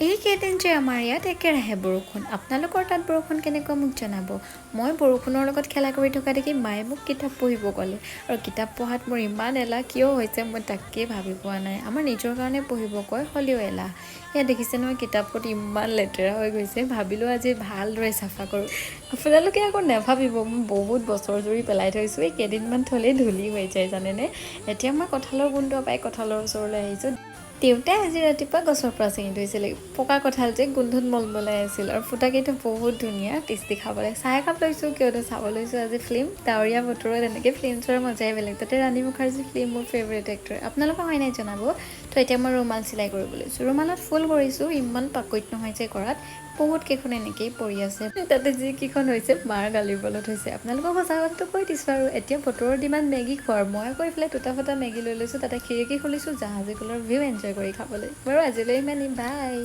এইকেইদিন যে আমাৰ ইয়াত একেৰাহে বৰষুণ। আপোনালোকৰ তাত বৰষুণ কেনেকুৱা মোক জনাব। মই বৰষুণৰ লগত খেলা কৰি থকা দেখি মায়ে মোক কিতাপ পঢ়িব ক'লে আৰু কিতাপ পঢ়াত মোৰ ইমান এলাহ কিয় হৈছে মই তাকেই ভাবি পোৱা নাই। আমাৰ নিজৰ কাৰণে পঢ়িব কয় হ'লেও এলাহ। এয়া দেখিছে নহয় কিতাপত ইমান লেতেৰা হৈ গৈছে, ভাবিলোঁ আজি ভালদৰে চাফা কৰোঁ। আপোনালোকে আকৌ নাভাবিব মই বহুত বছৰ জুৰি পেলাই থৈছোঁ, এই কেইদিনমান থ'লেই ধূলি হৈ যায় জানেনে। এতিয়া মই কঁঠালৰ গোন্ধ পাই কঁঠালৰ ওচৰলৈ আহিছোঁ। দেউতাই আজি ৰাতিপুৱা গছৰ পৰা ছিঙি থৈছিলে পকা কঁঠাল যে গোন্ধত মলমলাই আছিল আৰু ফুটাকেইটা বহুত ধুনীয়া টেষ্টি খাবলৈ। চাহ একাপ লৈছোঁ কিয়নো চাব লৈছোঁ আজি ফিল্ম। ডাৱৰীয়া বতৰত এনেকৈ ফিল্ম চোৱাৰ মজাই বেলেগ, তাতে ৰাণী মুখাৰ্জী ফিল্ম মোৰ ফেভৰেট এক্টৰ। আপোনালোকৰ হয় নাই জনাব। তো এতিয়া মই ৰুমাল চিলাই কৰিব লৈছোঁ। ৰুমালত ফুল কৰিছোঁ, ইমান পাকৈত নহয় যে কৰাত, বহুত কেইখন এনেকেই পৰি আছে। তাতে যিকেইখন হৈছে মাৰ গালিৰ বলত হৈছে। আপোনালোকক সঁচা কথাটো কৈ দিছোঁ আৰু এতিয়া বতৰৰ দিনত মেগী খোৱাৰ, মই আকৌ এইফালে দুটা ফটা মেগী লৈ লৈছোঁ, তাতে খিৰিকী খুলিছোঁ জাহাজী কলৰ ভিউ এনজয় কৰি খাবলৈ। বাৰু আজিলৈ ইমানেই, বাই।